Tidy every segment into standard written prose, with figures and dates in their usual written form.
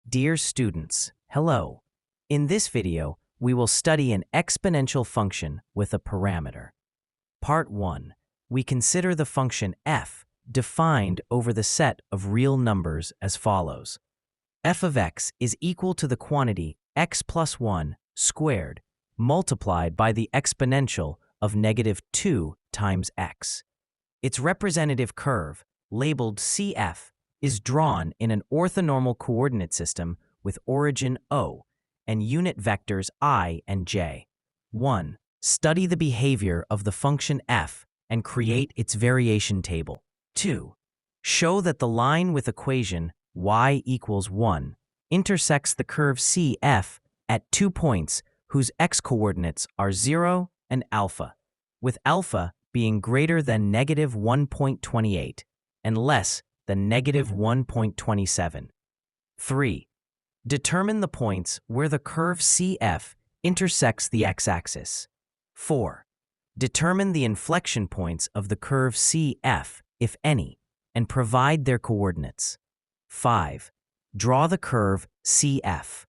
Dear students, hello. In this video, we will study an exponential function with a parameter. Part 1. We consider the function f defined over the set of real numbers as follows. F of x is equal to the quantity x plus 1 squared multiplied by the exponential of negative 2 times x. Its representative curve, labeled CF, is drawn in an orthonormal coordinate system with origin O and unit vectors I and j. 1. Study the behavior of the function f and create its variation table. 2. Show that the line with equation y equals 1 intersects the curve CF at 2 points whose x-coordinates are 0 and alpha, with alpha being greater than negative 1.28 and less than negative 1.27. 3. Determine the points where the curve CF intersects the x-axis. 4. Determine the inflection points of the curve CF, if any, and provide their coordinates. 5. Draw the curve CF.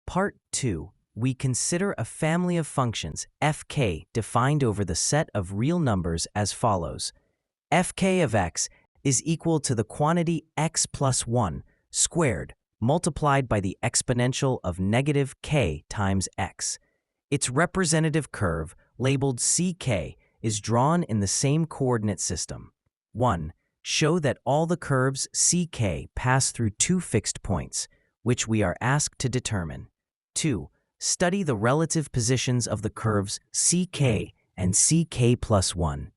Part 2. We consider a family of functions fk defined over the set of real numbers as follows. Fk of x is equal to the quantity x plus 1 squared multiplied by the exponential of negative k times x. Its representative curve, labeled ck, is drawn in the same coordinate system. 1. Show that all the curves ck pass through 2 fixed points, which we are asked to determine. 2. Study the relative positions of the curves ck and ck plus 1.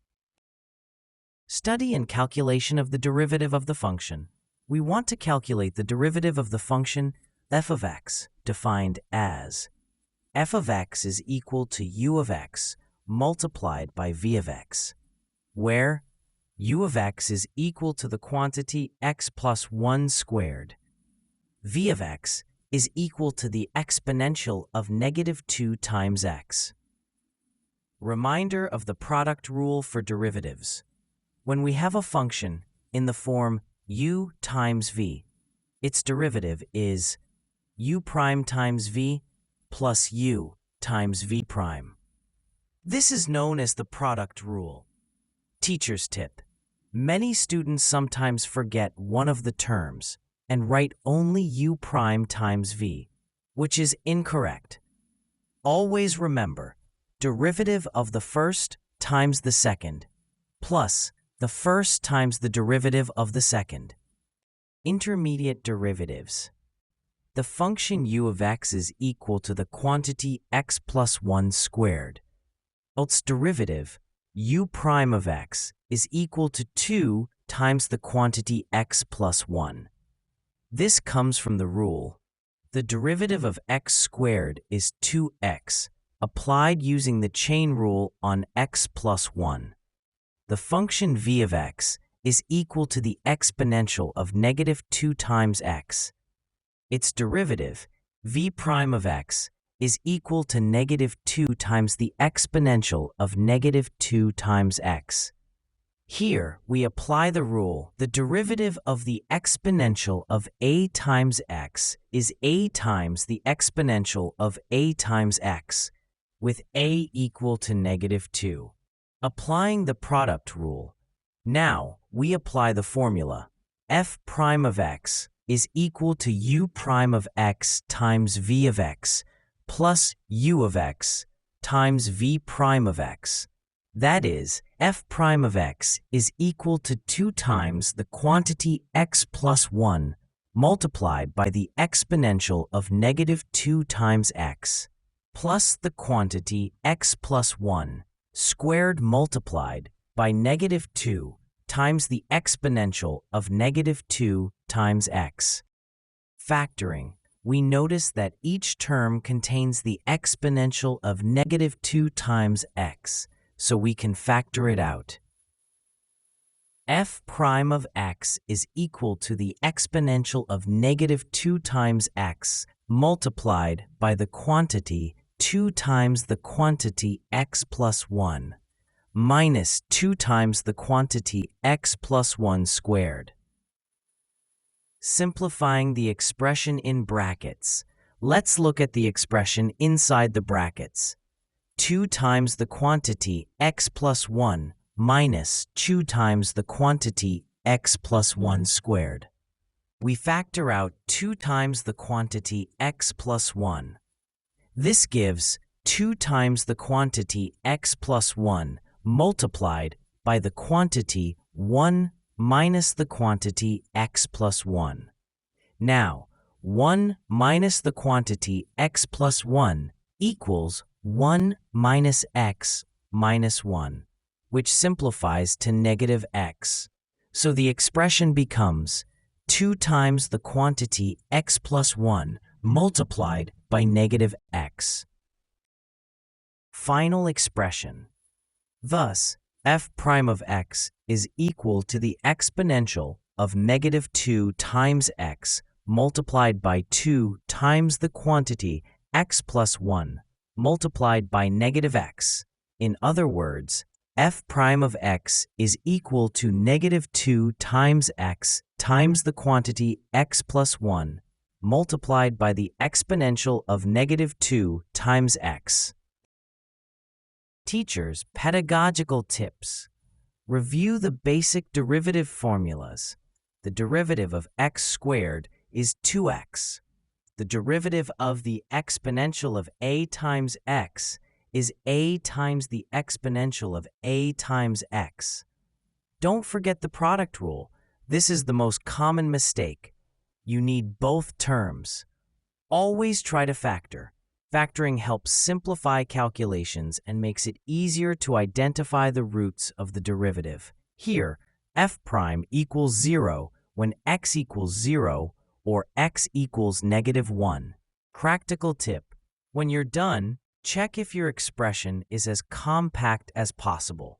Study and calculation of the derivative of the function. We want to calculate the derivative of the function f of x, defined as f of x is equal to u of x multiplied by v of x, where u of x is equal to the quantity x plus 1 squared. V of x is equal to the exponential of negative 2 times x. Reminder of the product rule for derivatives. When we have a function in the form u times v, its derivative is u prime times v plus u times v prime. This is known as the product rule. Teacher's tip. Many students sometimes forget one of the terms and write only u prime times v, which is incorrect. Always remember, derivative of the first times the second, plus the first times the derivative of the second. Intermediate derivatives. The function u of x is equal to the quantity x plus 1 squared. Its derivative, u prime of x, is equal to 2 times the quantity x plus 1. This comes from the rule. The derivative of x squared is 2x, applied using the chain rule on x plus 1. The function v of x is equal to the exponential of negative 2 times x. Its derivative, v prime of x, is equal to negative 2 times the exponential of negative 2 times x. Here, we apply the rule. The derivative of the exponential of a times x is a times the exponential of a times x, with a equal to negative 2. Applying the product rule. Now, we apply the formula. F prime of x is equal to u prime of x times v of x plus u of x times v prime of x. That is, f prime of x is equal to 2 times the quantity x plus 1 multiplied by the exponential of negative 2 times x plus the quantity x plus 1 squared multiplied by negative 2 times the exponential of negative 2 times x. Factoring. We notice that each term contains the exponential of negative 2 times x, so we can factor it out. F prime of x is equal to the exponential of negative 2 times x multiplied by the quantity 2 times the quantity x plus 1 minus 2 times the quantity x plus 1 squared. simplifying the expression in brackets. Let's look at the expression inside the brackets. 2 times the quantity x plus 1 minus 2 times the quantity x plus 1 squared. We factor out 2 times the quantity x plus 1. This gives 2 times the quantity x plus 1 multiplied by the quantity 1 minus the quantity x plus 1. Now, 1 minus the quantity x plus 1 equals 1 minus x minus 1, which simplifies to negative x. So the expression becomes 2 times the quantity x plus 1 multiplied by negative x. Final expression. Thus, f prime of x is equal to the exponential of negative 2 times x multiplied by 2 times the quantity x plus 1 multiplied by negative x. In other words, f prime of x is equal to negative 2 times x times the quantity x plus 1 multiplied by the exponential of negative 2 times x. Teachers' pedagogical tips. Review the basic derivative formulas. The derivative of x squared is 2x. The derivative of the exponential of a times x is a times the exponential of a times x. Don't forget the product rule. This is the most common mistake. You need both terms. Always try to factor. Factoring helps simplify calculations and makes it easier to identify the roots of the derivative. Here, f prime equals 0 when x equals 0 or x equals negative 1. Practical tip. When you're done, check if your expression is as compact as possible.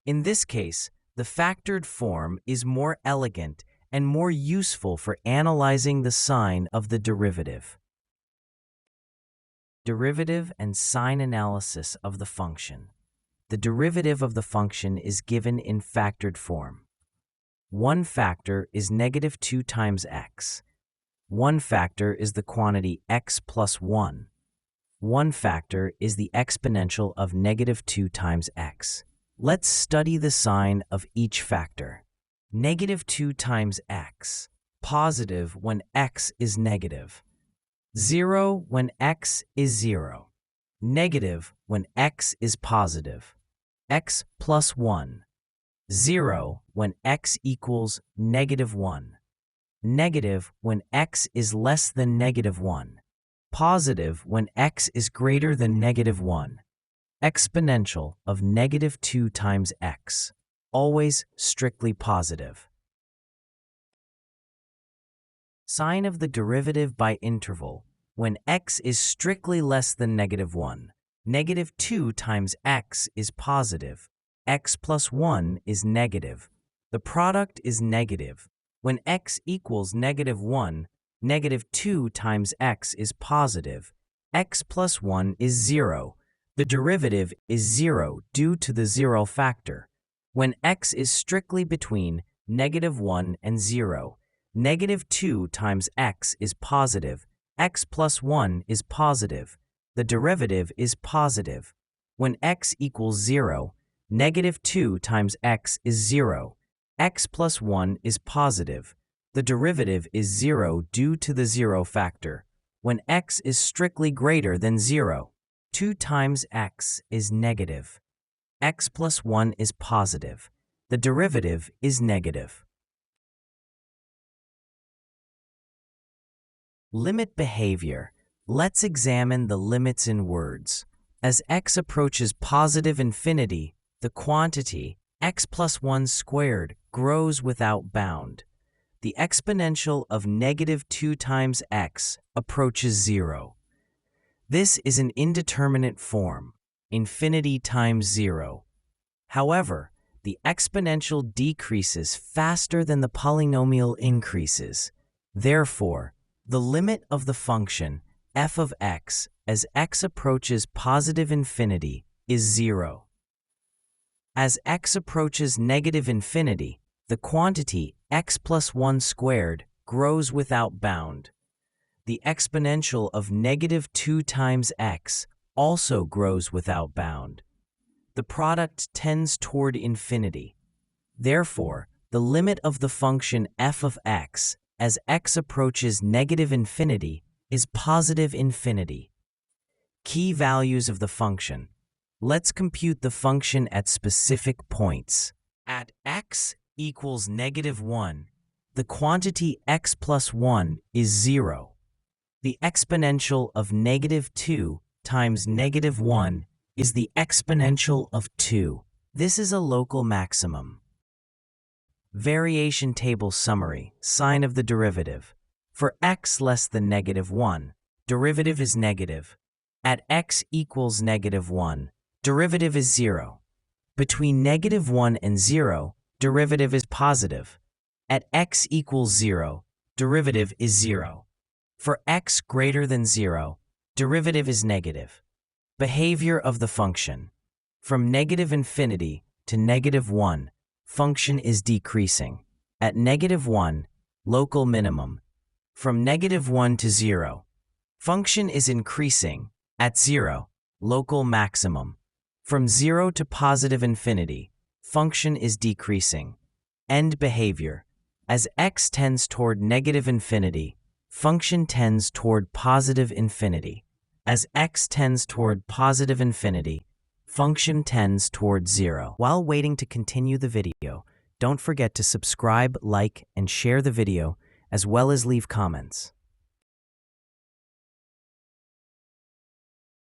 In this case, the factored form is more elegant and more useful for analyzing the sign of the derivative. Derivative and sign analysis of the function. The derivative of the function is given in factored form. One factor is negative 2 times x. One factor is the quantity x plus 1. One factor is the exponential of negative 2 times x. Let's study the sign of each factor. Negative 2 times x. Positive when x is negative. 0 when x is 0. Negative when x is positive. X plus 1. 0 when x equals negative 1. Negative when x is less than negative 1. Positive when x is greater than negative 1. Exponential of negative 2 times x. Always strictly positive. Sign of the derivative by interval. When x is strictly less than negative 1. Negative 2 times x is positive. X plus 1 is negative. The product is negative. When x equals negative 1, negative 2 times x is positive. X plus 1 is 0. The derivative is 0 due to the 0 factor. When x is strictly between negative 1 and 0, negative 2 times x is positive. X plus 1 is positive. The derivative is positive. When x equals 0, negative 2 times x is 0. X plus 1 is positive. The derivative is 0 due to the 0 factor. When x is strictly greater than 0, 2 times x is negative. X plus 1 is positive. The derivative is negative. Limit behavior. Let's examine the limits in words. As x approaches positive infinity, the quantity x plus 1 squared grows without bound. The exponential of negative 2 times x approaches 0. This is an indeterminate form, infinity times 0. However, the exponential decreases faster than the polynomial increases. Therefore, the limit of the function f of x as x approaches positive infinity is 0. As x approaches negative infinity, the quantity x plus 1 squared grows without bound. The exponential of -2 times x also grows without bound. The product tends toward infinity. Therefore, the limit of the function f of x as x approaches -infinity is positive infinity. Key values of the function. Let's compute the function at specific points. At x equals -1, the quantity x plus 1 is 0. The exponential of -2 times -1 is the exponential of 2. This is a local maximum. Variation table summary, sign of the derivative. For x less than -1, derivative is negative. At x equals -1, derivative is 0. Between -1 and 0, derivative is positive. At x equals 0, derivative is 0. For x greater than 0, derivative is negative. Behavior of the function. From -infinity to -1, function is decreasing. At -1, local minimum. From -1 to 0, function is increasing. At 0, local maximum. From 0 to positive infinity, function is decreasing. End behavior. As x tends toward -infinity, function tends toward positive infinity. As x tends toward positive infinity, function tends toward 0. While waiting to continue the video, don't forget to subscribe, like, and share the video, as well as leave comments.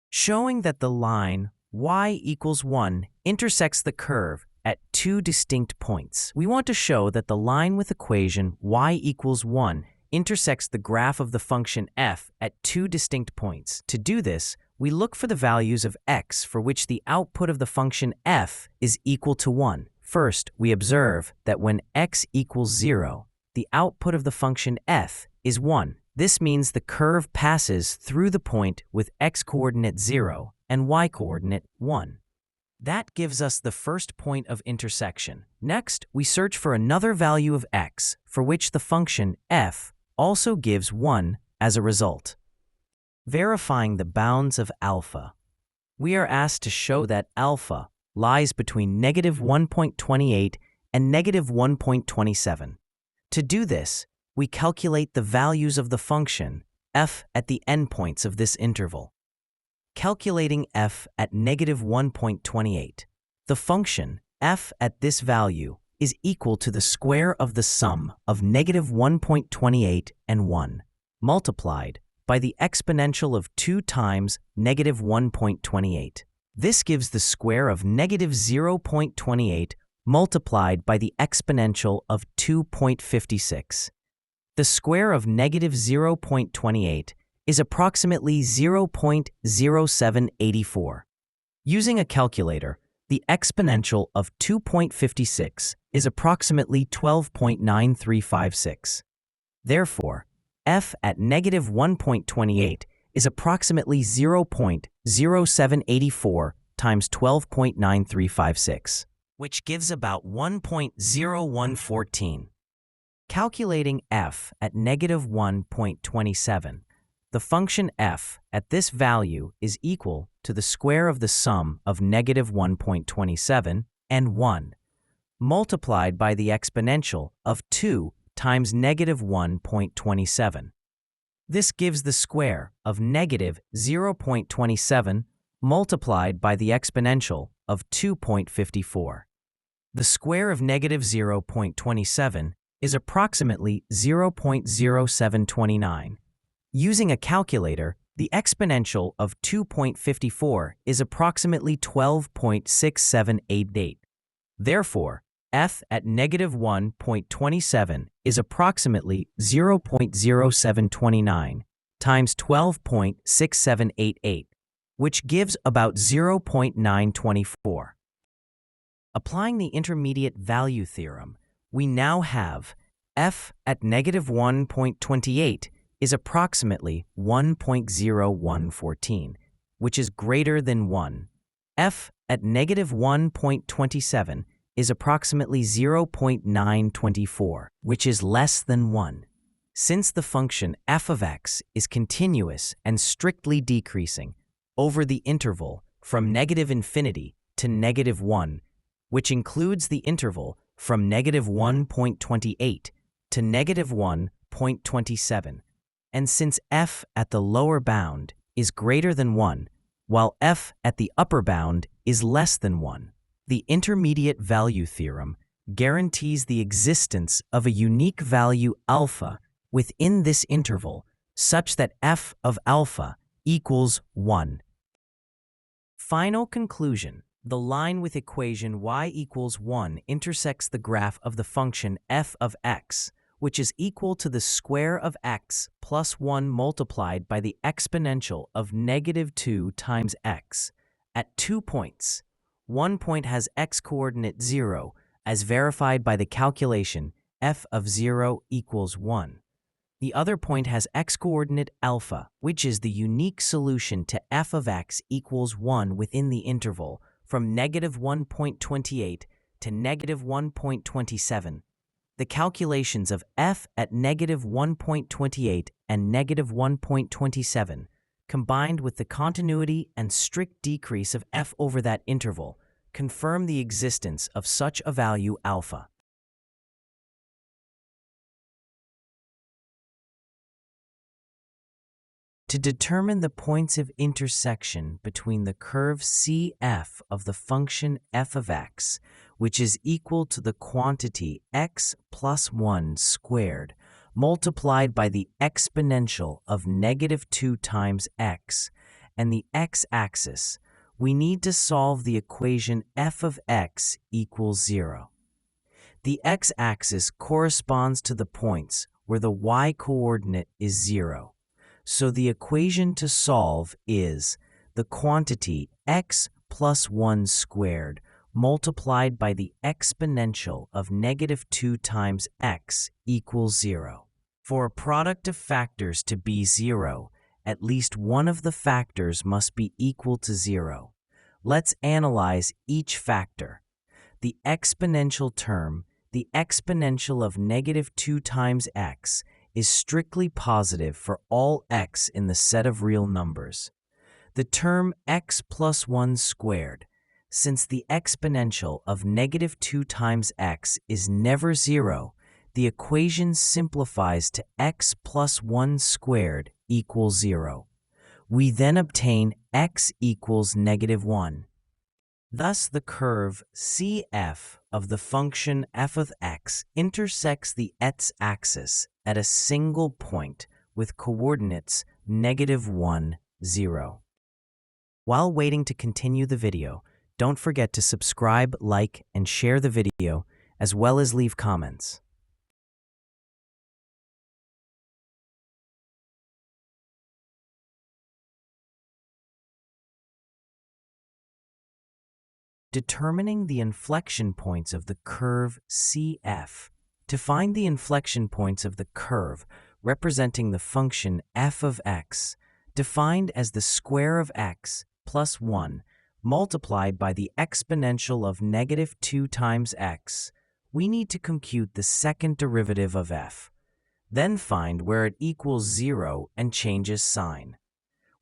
Showing that the line y equals 1 intersects the curve at two distinct points. We want to show that the line with equation y equals 1 intersects the graph of the function f at two distinct points. To do this, we look for the values of x for which the output of the function f is equal to 1. First, we observe that when x equals 0, the output of the function f is 1. This means the curve passes through the point with x-coordinate 0 and y-coordinate 1. That gives us the first point of intersection. Next, we search for another value of x for which the function f also gives 1 as a result. Verifying the bounds of alpha. We are asked to show that alpha lies between -1.28 and -1.27. To do this, we calculate the values of the function f at the endpoints of this interval. Calculating f at -1.28. The function f at this value is equal to the square of the sum of -1.28 and 1, multiplied by the exponential of 2 times -1.28. This gives the square of -0.28 multiplied by the exponential of 2.56. The square of -0.28 is approximately 0.0784. Using a calculator, the exponential of 2.56 is approximately 12.9356. Therefore, f at -1.28 is approximately 0.0784 times 12.9356, which gives about 1.0114. Calculating f at -1.27. The function f at this value is equal to the square of the sum of -1.27 and 1, multiplied by the exponential of 2 times -1.27. This gives the square of -0.27 multiplied by the exponential of 2.54. The square of -0.27 is approximately 0.0729. Using a calculator, the exponential of 2.54 is approximately 12.6788. Therefore, f at -1.27 is approximately 0.0729 times 12.6788, which gives about 0.924. Applying the intermediate value theorem, we now have f at -1.28 is approximately 1.0114, which is greater than 1. F at -1.27 is approximately 0.924, which is less than 1. Since the function f of x is continuous and strictly decreasing over the interval from negative infinity to negative 1, which includes the interval from negative 1.28 to negative 1.27, and since f at the lower bound is greater than 1, while f at the upper bound is less than 1, the intermediate value theorem guarantees the existence of a unique value alpha within this interval such that f of alpha equals 1. Final conclusion. The line with equation y equals 1 intersects the graph of the function f of x, which is equal to the square of x plus 1 multiplied by the exponential of negative 2 times x, at 2 points. One point has x-coordinate 0, as verified by the calculation f of 0 equals 1. The other point has x-coordinate alpha, which is the unique solution to f of x equals 1 within the interval from negative 1.28 to negative 1.27. The calculations of f at negative 1.28 and negative 1.27, combined with the continuity and strict decrease of f over that interval, confirm the existence of such a value alpha. To determine the points of intersection between the curve CF of the function f of x, which is equal to the quantity x plus 1 squared multiplied by the exponential of negative 2 times x, and the x-axis, we need to solve the equation f of x equals 0. The x-axis corresponds to the points where the y-coordinate is 0. So the equation to solve is the quantity x plus 1 squared multiplied by the exponential of negative 2 times x equals 0. For a product of factors to be 0, at least one of the factors must be equal to 0. Let's analyze each factor. The exponential term, the exponential of negative 2 times x, is strictly positive for all x in the set of real numbers. The term x plus 1 squared, since the exponential of negative 2 times x is never 0, the equation simplifies to x plus 1 squared equals 0. We then obtain x equals negative 1. Thus, the curve CF of the function f of x intersects the x-axis at a single point with coordinates negative 1, 0. While waiting to continue the video, don't forget to subscribe, like, and share the video, as well as leave comments. Determining the inflection points of the curve CF. To find the inflection points of the curve representing the function f of x, defined as the square of x plus 1 multiplied by the exponential of negative 2 times x, we need to compute the second derivative of f. Then find where it equals 0 and changes sign.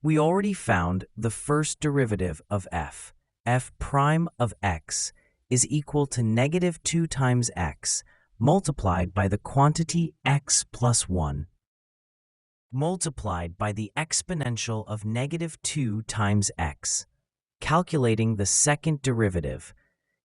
We already found the first derivative of f. F prime of x is equal to negative 2 times x multiplied by the quantity x plus 1 multiplied by the exponential of negative 2 times x. Calculating the second derivative.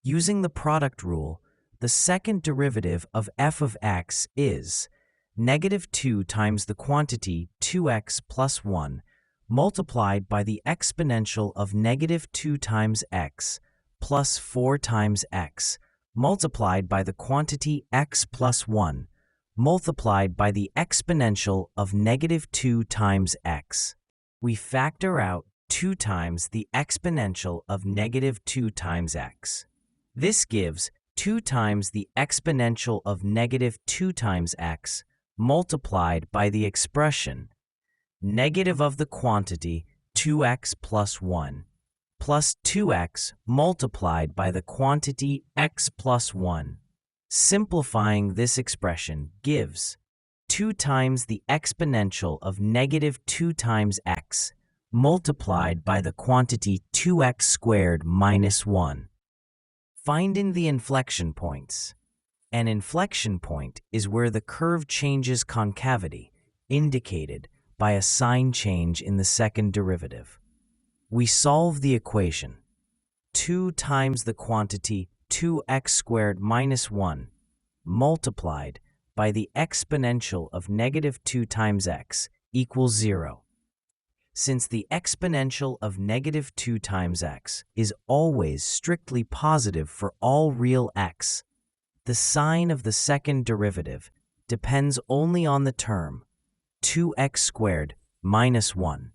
Using the product rule, the second derivative of f of x is negative 2 times the quantity 2x plus 1 multiplied by the exponential of negative 2 times x plus 4 times x multiplied by the quantity x plus 1 multiplied by the exponential of negative 2 times x. We factor out 2 times the exponential of negative 2 times x. This gives 2 times the exponential of negative 2 times x multiplied by the expression negative of the quantity 2x plus 1 plus 2x multiplied by the quantity x plus 1. Simplifying this expression gives 2 times the exponential of negative 2 times x multiplied by the quantity 2x squared minus 1. Finding the inflection points. An inflection point is where the curve changes concavity, indicated by a sign change in the second derivative. We solve the equation. 2 times the quantity 2x squared minus 1 multiplied by the exponential of negative 2 times x equals 0. Since the exponential of negative 2 times x is always strictly positive for all real x, the sign of the second derivative depends only on the term 2x squared minus 1.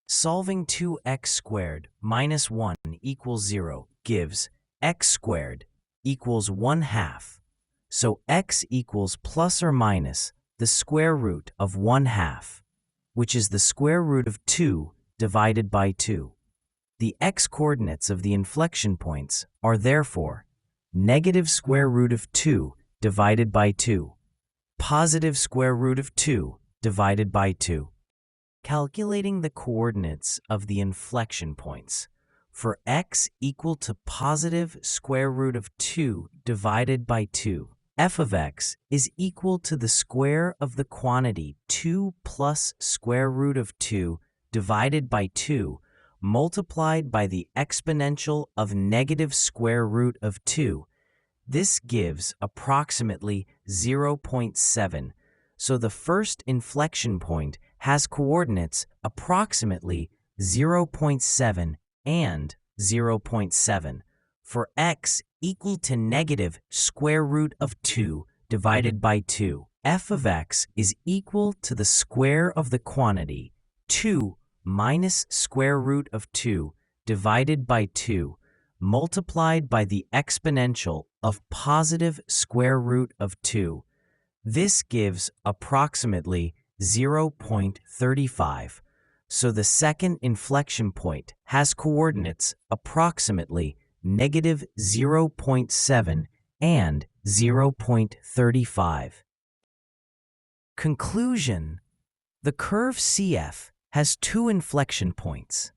Solving 2x squared minus 1 equals 0 gives x squared equals 1/2. So x equals plus or minus the square root of 1/2, which is the square root of 2 divided by 2. The x-coordinates of the inflection points are therefore negative square root of 2 divided by 2, positive square root of 2 divided by 2. Calculating the coordinates of the inflection points. For x equal to positive square root of 2 divided by 2, f of x is equal to the square of the quantity 2 plus square root of 2 divided by 2 multiplied by the exponential of negative square root of 2. This gives approximately 0.7. So the first inflection point has coordinates approximately 0.7 and 0.7 for x equal to negative square root of 2 divided by 2. F of x is equal to the square of the quantity 2 minus square root of 2 divided by 2 multiplied by the exponential of positive square root of 2. This gives approximately 0.35. So the second inflection point has coordinates approximately negative 0.7 and 0.35. Conclusion: the curve CF has two inflection points,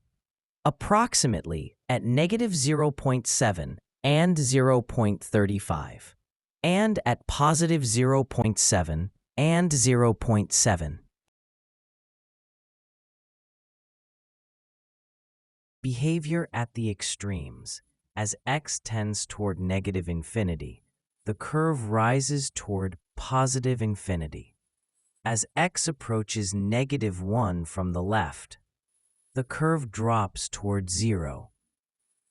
approximately at negative 0.7 and 0.35, and at positive 0.7 and 0.7. Behavior at the extremes. As x tends toward negative infinity, the curve rises toward positive infinity. As x approaches negative 1 from the left, the curve drops toward 0.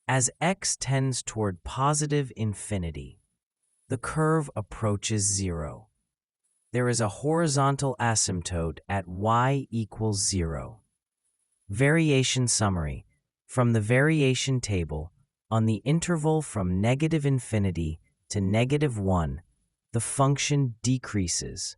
As x tends toward positive infinity, the curve approaches 0. There is a horizontal asymptote at y equals 0. Variation summary. From the variation table, on the interval from negative infinity to negative 1, the function decreases.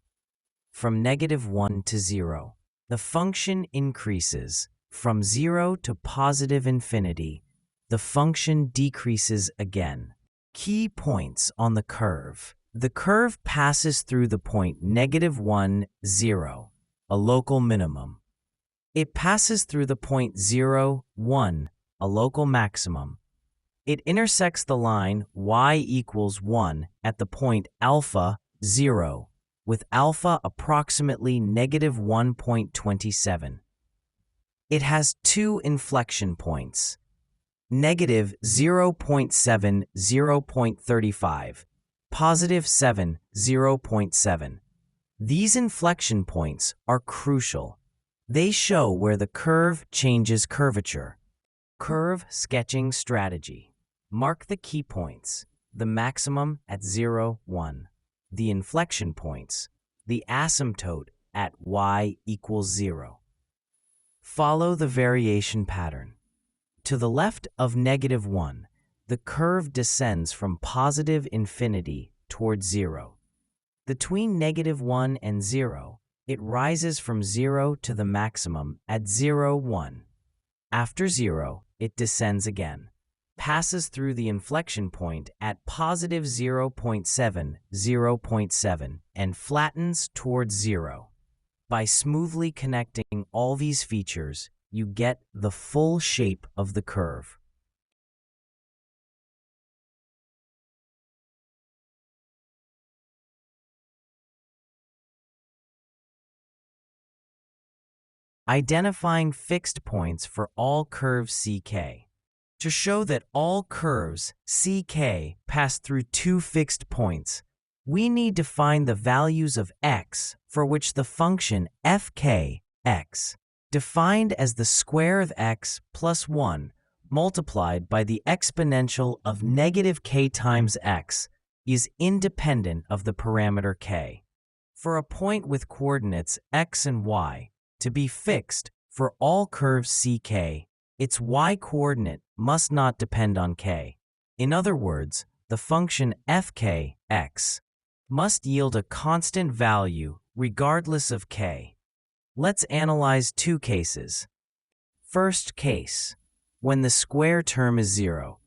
From negative 1 to 0, the function increases. From 0 to positive infinity, the function decreases again. Key points on the curve. The curve passes through the point negative 1, 0, a local minimum. It passes through the point 0, 1, a local maximum. It intersects the line y equals 1 at the point alpha, 0, with alpha approximately negative 1.27. It has two inflection points, negative 0.7, 0.35, positive 7, 0.7. These inflection points are crucial. They show where the curve changes curvature. Curve sketching strategy. Mark the key points, the maximum at 0, 1, the inflection points, the asymptote at y equals 0. Follow the variation pattern. To the left of negative 1, the curve descends from positive infinity towards 0. Between negative 1 and 0, it rises from 0 to the maximum at 0, 1. After 0, it descends again. passes through the inflection point at positive 0.7, 0.7, and flattens towards 0. By smoothly connecting all these features, you get the full shape of the curve. Identifying fixed points for all curves CK. To show that all curves CK pass through two fixed points, we need to find the values of x for which the function fk x, defined as the square of x plus 1 multiplied by the exponential of negative k times x, is independent of the parameter k. For a point with coordinates x and y to be fixed for all curves CK, its y-coordinate must not depend on k. In other words, the function fk x must yield a constant value regardless of k. Let's analyze two cases. First case, when the square term is 0.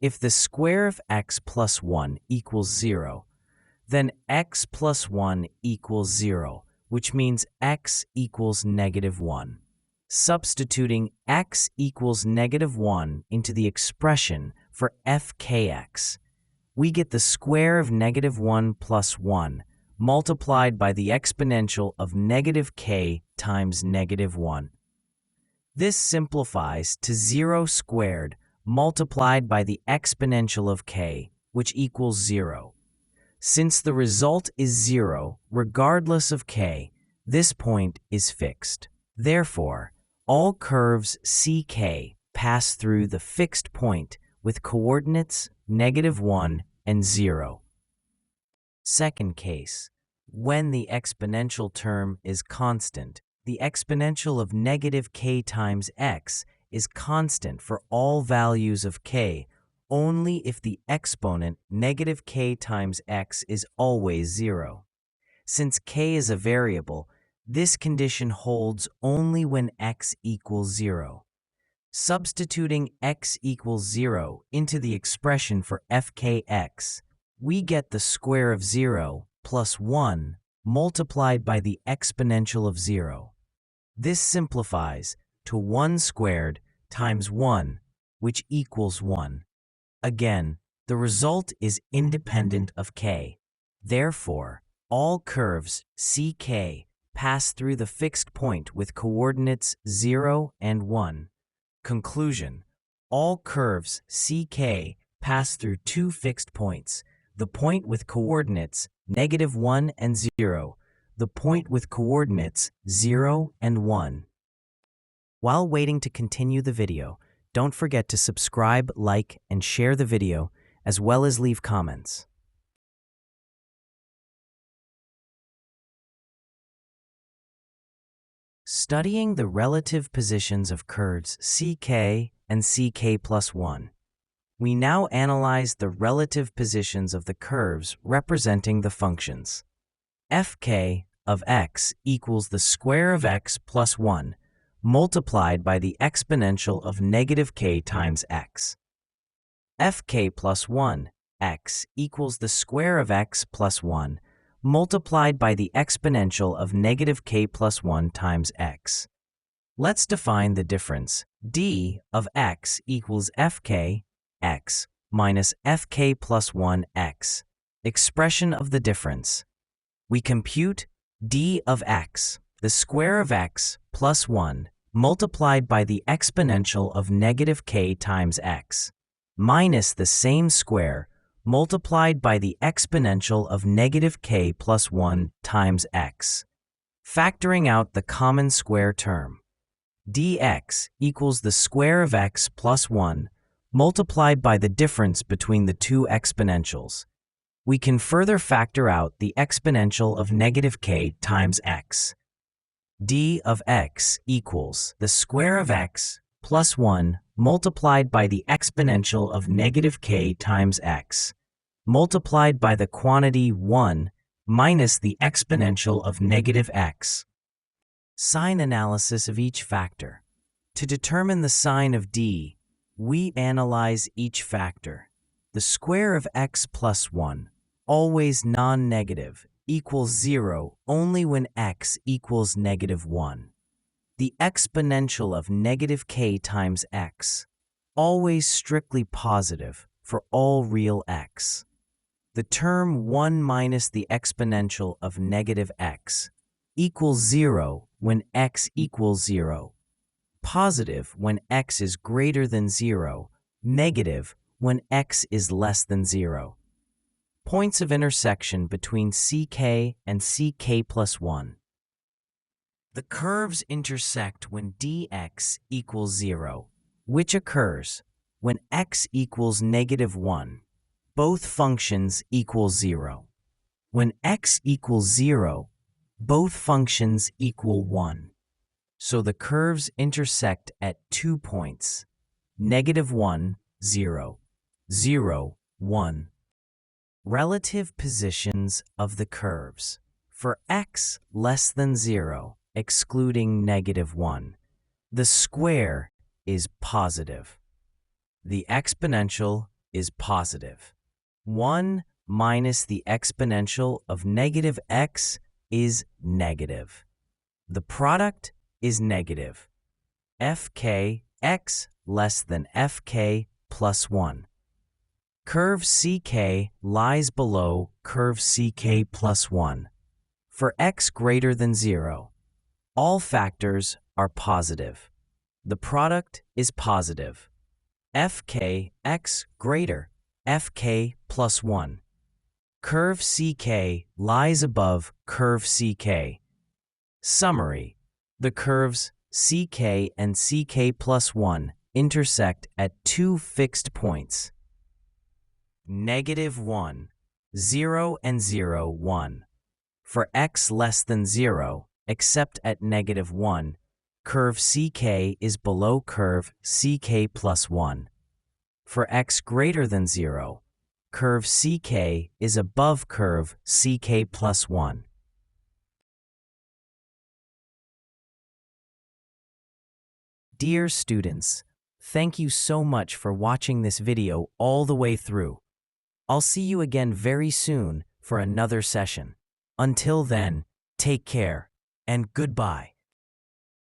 If the square of x plus 1 equals 0, then x plus 1 equals 0, which means x equals negative 1. Substituting x equals negative 1 into the expression for fkx, we get the square of negative 1 plus 1 multiplied by the exponential of negative k times negative 1. This simplifies to 0 squared multiplied by the exponential of k, which equals 0. Since the result is 0 regardless of k, this point is fixed. Therefore, all curves CK pass through the fixed point with coordinates negative 1 and 0. Second case, when the exponential term is constant, the exponential of negative k times x is constant for all values of k only if the exponent negative k times x is always 0. Since k is a variable, this condition holds only when x equals 0. Substituting x equals 0 into the expression for fkx, we get the square of 0 plus 1 multiplied by the exponential of 0. This simplifies to 1 squared times 1, which equals 1. Again, the result is independent of k. Therefore, all curves CK pass through the fixed point with coordinates 0 and 1. Conclusion: all curves CK pass through two fixed points, the point with coordinates negative 1 and 0, the point with coordinates 0 and 1. While waiting to continue the video, don't forget to subscribe, like, and share the video, as well as leave comments. Studying the relative positions of curves CK and CK plus 1. We now analyze the relative positions of the curves representing the functions. Fk of x equals the square of x plus 1 multiplied by the exponential of negative k times x. Fk plus 1, x equals the square of x plus 1 multiplied by the exponential of negative k plus 1 times x. Let's define the difference. D of x equals fk x minus fk plus 1 x. Expression of the difference. We compute d of x, the square of x plus 1 multiplied by the exponential of negative k times x, minus the same square multiplied by the exponential of negative k plus 1 times x. Factoring out the common square term, dx equals the square of x plus 1 multiplied by the difference between the two exponentials. We can further factor out the exponential of negative k times x. D of x equals the square of x plus 1 multiplied by the exponential of negative k times x, multiplied by the quantity 1 minus the exponential of negative x. Sign analysis of each factor. To determine the sign of d, We analyze each factor. The square of x plus 1, always non-negative, equals 0 only when x equals -1. The exponential of negative k times x, always strictly positive for all real x. The term 1 minus the exponential of negative x equals 0 when x equals 0. Positive when x is greater than 0, negative when x is less than 0. Points of intersection between ck and ck plus 1. The curves intersect when dx equals 0, which occurs when x equals -1. Both functions equal 0. When x equals 0, both functions equal 1. So the curves intersect at 2 points, -1, 0, 0, 1. Relative positions of the curves. For x less than 0, excluding -1, the square is positive. The exponential is positive. 1 minus the exponential of negative x is negative. The product is negative. Fk x less than Fk plus 1. Curve ck lies below curve ck plus 1. For x greater than 0, all factors are positive. The product is positive. Fk x greater Fk plus 1. Curve ck lies above curve ck. Summary: the curves ck and ck plus 1 intersect at 2 fixed points. -1, 0 and 0, 1. For x less than 0, except at -1, curve ck is below curve ck plus 1. For x greater than 0, curve ck is above curve ck plus 1. Dear students, thank you so much for watching this video all the way through. I'll see you again very soon for another session. Until then, take care and goodbye.